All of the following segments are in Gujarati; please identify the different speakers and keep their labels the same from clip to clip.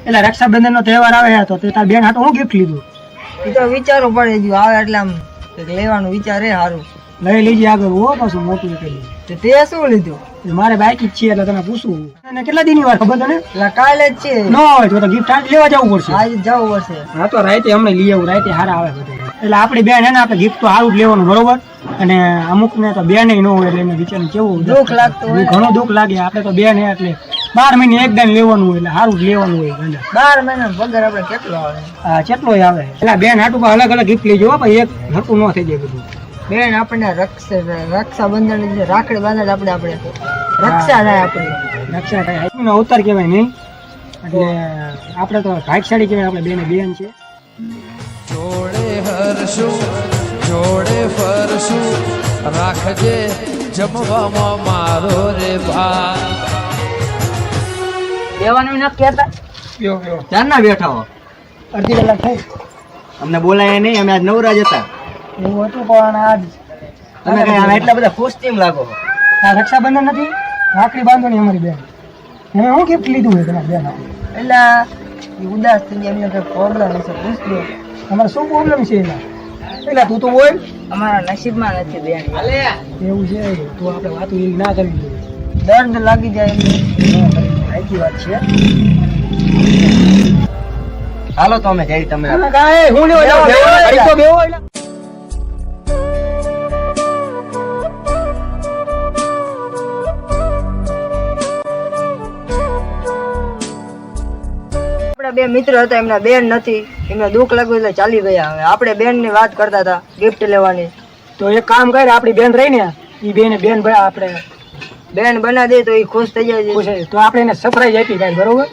Speaker 1: એટલે રક્ષાબંધન નો તહેવાર આવે તો તે તાર બેન હાટું હું ગિફ્ટ લીધું?
Speaker 2: એ તો વિચારવું પડે જો આવે એટલે આમ કંઈક લેવાનું વિચારે સારું
Speaker 1: લઈ લીજે આગળ હો પાછું મોટું કરી.
Speaker 2: તો તે શું લીધું?
Speaker 1: મારે બાઈક જ છે એટલે તને પૂછવું. અને કેટલા દિનની વાર ખબર તને?
Speaker 2: એટલે કાલે જ છે.
Speaker 1: ન હોય તો ગિફ્ટ આજ લેવા જવું પડશે.
Speaker 2: આજે જવું પડશે.
Speaker 1: હા તો રાતે હમણાં લઈ આવું, રાતે હારા આવે બધું. એટલે આપણી બેન હે ને આપણે ગિફ્ટ તો સારું જ લેવાનું બરોબર. અને અમુક ને તો બેન ન હોય એટલે એને બિચારી કેવું
Speaker 2: દુઃખ લાગતું હોય.
Speaker 1: ઘણું દુઃખ લાગે. આપણે તો બેન હે એટલે 12 મહિને એક દાન લેવાનું હોય એટલે સારું જ લેવાનું હોય.
Speaker 2: 12 મહિના પગાર આપણે કેટલો આવે?
Speaker 1: હા કેટલો આવે. એટલે બેન હાટું અલગ અલગ ગિફ્ટ લેજો ભાઈ, એક હરકું ન થઈ જાય બધું.
Speaker 2: બેન આપણને રક્ષાબંધન રાખડી બાંધે આપણે રક્ષા થાય આપણી
Speaker 1: રક્ષા થાય. હાઈકનો અવતાર કહેવાય નહીં એટલે આપણે તો ભાગશાળી કહેવાય. આપણે બેન બેન છે.
Speaker 3: જોડે હરશું જોડે ફરશું રાખજે જમવામાં મારો રે ભાઈ.
Speaker 2: દેવાનું ન કહેતા
Speaker 4: ક્યારના બેઠા હો?
Speaker 1: અડધી કલાક થઈ.
Speaker 4: અમને બોલાયા નહીં, અમે આજ નવરા જ હતા.
Speaker 1: એવું હતું પણ આજ
Speaker 4: તમે કઈ આમ એટલા બધા ખુશ કેમ લાગો છો?
Speaker 1: આ રક્ષાબંધન નથી, રાખડી બાંધવાની અમારી બેન. એને હું ગિફ્ટ લીધું હોય તમારી બેન?
Speaker 2: એટલે એ ઉદાસ થઈ ગયા, એમને કઈ પ્રોબ્લેમ હશે પૂછજો.
Speaker 1: તમારે શું પ્રોબ્લેમ છે એના? એટલે તું તો બોલ.
Speaker 2: અમારા નસીબમાં નથી બેન.
Speaker 1: એવું છે તો આપણે વાતો એવી ના કરવી જોઈએ.
Speaker 2: દર્દ લાગી જાય એમને.
Speaker 1: સાચી વાત છે.
Speaker 4: હાલો તો અમે જઈ. તમે
Speaker 1: હું લેવા જાઉં? ઘડીક તો બેહો એટલે.
Speaker 2: આપણા બે મિત્ર હતા, એમના બેન નથી, એમને દુઃખ લાગ્યું એટલે ચાલી ગયા. હવે આપણે બેન ની વાત કરતા હતા ગિફ્ટ લેવાની.
Speaker 1: તો એક કામ કરે, આપણી બેન રહી ને એ બેન આપણે
Speaker 2: બેન બના દે તો એ ખુશ થઈ જાય છે.
Speaker 1: ખુશ થાય. તો આપણે એને સરપ્રાઈઝ આપી કાંઈ બરોબર.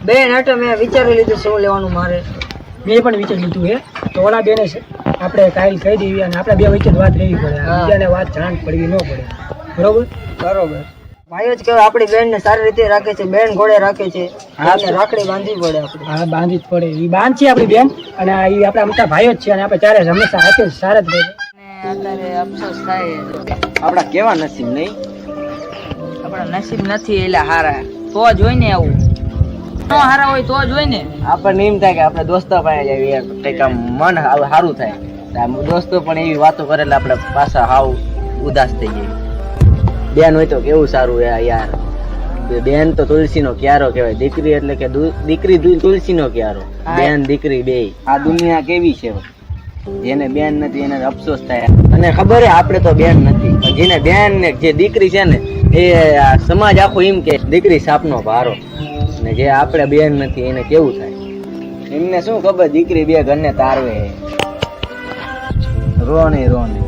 Speaker 2: બેન એટલે મેં વિચારી લીધું શું લેવાનું મારે.
Speaker 1: મેં પણ વિચારી લીધું છે. તો ઓલા બેને છે આપણે કાલ કહી દેવી અને આપણે બે વચ્ચે જ વાત રહેવી પડે. બીજાને વાત જાણ પડવી ન પડે. બરોબર
Speaker 2: બરોબર. ભાઈઓ જ કહેવાય, આપણી બેન ને સારી રીતે રાખે છે, બેન ઘોડે રાખે છે. આપણે રાખડી બાંધવી પડે આપણે.
Speaker 1: હા બાંધી જ પડે. એ બાંધ છે આપણી બેન અને એ આપણા મોટા ભાઈઓ જ છે અને આપણે ચારે હંમેશા હાથે સારા જ રહે.
Speaker 2: અત્યારે અફસોસ થાય
Speaker 4: આપડા કેવા નસીબ નહીં?
Speaker 2: આપણા નસીબ નથી એટલે હારા તો જ હોય ને. આવું ન હારા હોય તો જ હોય ને.
Speaker 4: આપણને એમ થાય કે આપણે દોસ્તો પાસે જઈએ યાર, કંઈક આમ મન સારું થાય. આમ દોસ્તો પણ એવી વાતો કરે એટલે આપણે પાછા હાવ ઉદાસ થઈ જઈએ. બેન હોય તો કેવું સારું યાર. બેન તો તુલસી નો ક્યારો કહેવાય. દીકરી એટલે કે દીકરી તુલસી નો ક્યારો. બેન દીકરી બે. આ દુનિયા કેવી છે, જેને બેન નથી એને અફસોસ થાય. અને ખબર હે આપણે તો બેન નથી, પણ જેને બેન ને જે દીકરી છે ને એ સમાજ આખો એમ કે દીકરી સાપનો ભારો. ને જે આપણે બેન નથી એને કેવું થાય? એમને શું ખબર દીકરી બે ઘરને તારવે. રોને રોને.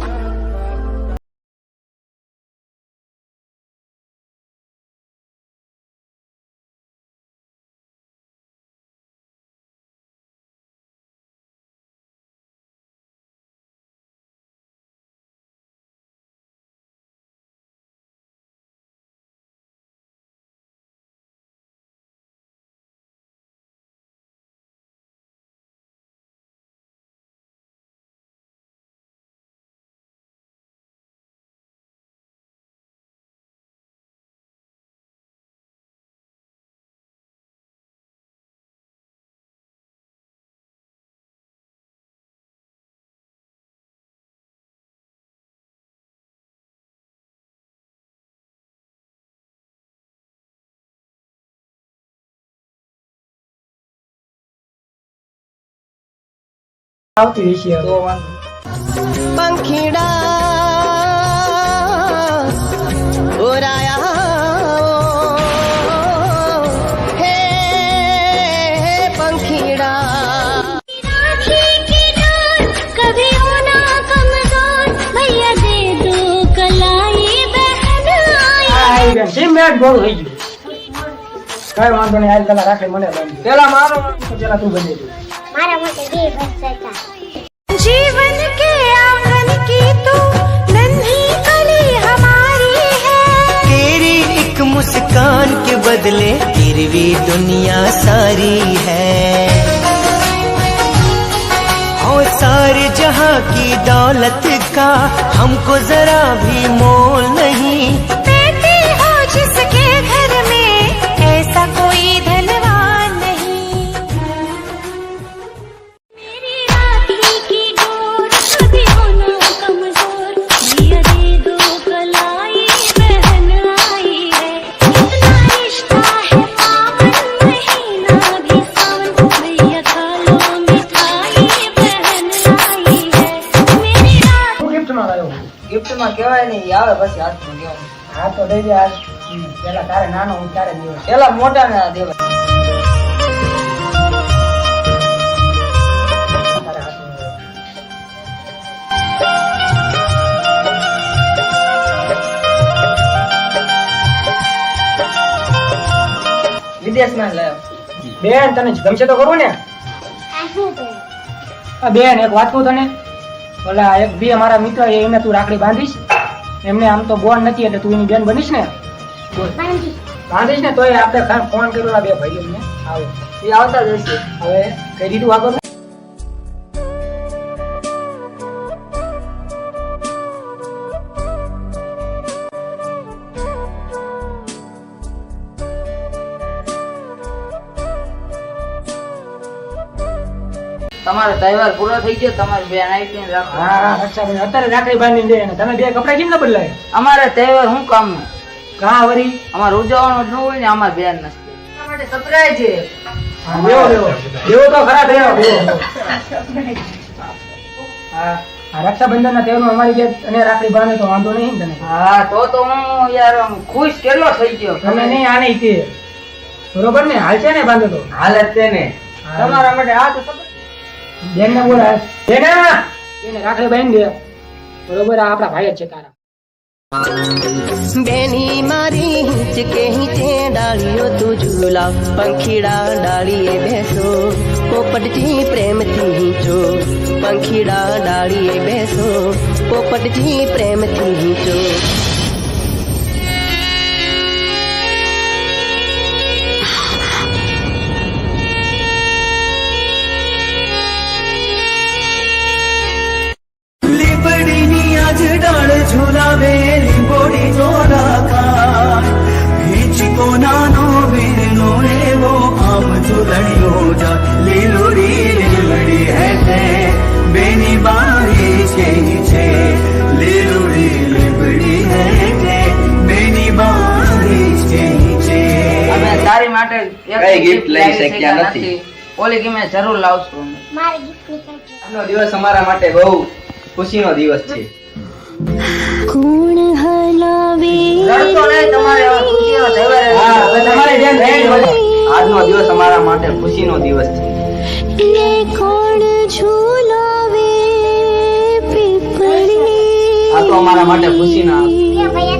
Speaker 1: આવતી હશે હવે.
Speaker 5: पंखीड़ा उड़ाया हे पंखीड़ा
Speaker 6: कभी होना कमजोर भैया दे दो कलाई बहन आई।
Speaker 1: કેમ મેચ ગોળ થઈ ગયું? કઈ વાંધો નહીં. હાલ પેલા રાખે મને બાંધી.
Speaker 2: પેલા મારો
Speaker 1: પેલા તું બની દે.
Speaker 6: मारा मोटे भी बस था
Speaker 5: जीवन के आंगन की तू नन्ही कली हमारी है। तेरी एक मुस्कान के बदले गिरवी दुनिया सारी है। और सारे जहां की दौलत का हमको जरा भी मोल नहीं। बेटी हो जिसके घर में ऐसा कोई धनवान नहीं।
Speaker 2: કઈ નહીં આવે પછી હાથમાં દેવાનું.
Speaker 1: હા તો દઈ દે આજ. પેલા તારે નાનો હું તારે દિવસ
Speaker 2: પેલા મોટા ને દેવાય.
Speaker 1: તારે હાથમાં દેવાય.
Speaker 2: વિદેશમાં જ લાવ્યો.
Speaker 1: બેન તને ગમશે તો ખરું ને?
Speaker 6: આ શું છે?
Speaker 1: આ બેન એક વાત કહું તને, ઓલા એક બે અમારા મિત્ર છે, એને તું રાખડી બાંધીશ. એમને આમ તો બોન નથી એટલે તું એની બેન બનીશ ને?
Speaker 6: બાંધી.
Speaker 1: બાંધીશ ને તોય આપણે ફોન કર્યો બે ભાઈઓને આવો
Speaker 2: એ આવતા જ હશે.
Speaker 1: હવે કઈ દીધું આગળ.
Speaker 2: તમારો તહેવાર પૂરો થઈ ગયો, તમારી બેન આવી ગઈ ને રાખો.
Speaker 1: હા હા રક્ષાબંધન અત્યારે રાખડી બાંધીને દે. અને તમે બે કપડા કેમ ના બદલાય?
Speaker 2: અમારે તહેવાર શું કામ નું?
Speaker 1: કા વરી?
Speaker 2: અમારે ઉજવવાનું ન હોય ને અમારે બેન નથી. એટલા માટે સપરાય છે.
Speaker 1: હા, બેહો બેહો બેહો તો ખરા બેહો બેહો.
Speaker 2: હા
Speaker 1: આ રક્ષાબંધન ના તહેવાર અમારી બે અને રાખડી બાંધે તો વાંધો નહીં ને તને?
Speaker 2: હા તો હું યાર આમ ખુશ કેટલો થઈ ગયો.
Speaker 1: તમે નહીં આને તે બરોબર ને હાલ છે ને બાંધો તો
Speaker 4: હાલત છે ને.
Speaker 2: તમારા માટે આ તો સપરાય.
Speaker 1: બેન ને બોલ એને રાખડી બાંધી દે. બરોબર આ આપણા ભાઈ જ છે તારા.
Speaker 5: બેની મારી હિંચકે હિંચે ડાળીઓ તું ઝૂલા પંખીડા ડાળીએ બેસો પોપટજી પ્રેમથી હિંચો પંખીડા ડાળીએ બેસો પોપટજી પ્રેમથી હિંચો લીંબડીની આજ ડાળ ઝુલાવે લીંબોડી જોડા ખાય હિંચકો નાનો વીરનો એવો આમ ઝુલણ્યો જા લીલુડી લીલડી હેઠે બેની બારી છે લીલુડી લીલડી હેઠે બેની બારી છે
Speaker 2: અમે તારી માટે
Speaker 4: કઈ gift લઈ શક્યા નથી.
Speaker 2: ઓલી કે મેં જરૂર લાવશું.
Speaker 6: મારે gift નીકળશે.
Speaker 4: આજનો દિવસ અમારા માટે બહુ ખુશીનો દિવસ છે.
Speaker 6: કોણ હલાવે
Speaker 2: રડતો નહીં, તમારે હવે ખુશીનો તહેવાર
Speaker 1: હા હવે તમારે બેન થઈ ગઈ.
Speaker 4: આજનો દિવસ અમારા માટે ખુશીનો દિવસ છે.
Speaker 6: ये कोण झूलावे पीपली
Speaker 4: આ તો અમારા માટે ખુશીના
Speaker 6: ये भैया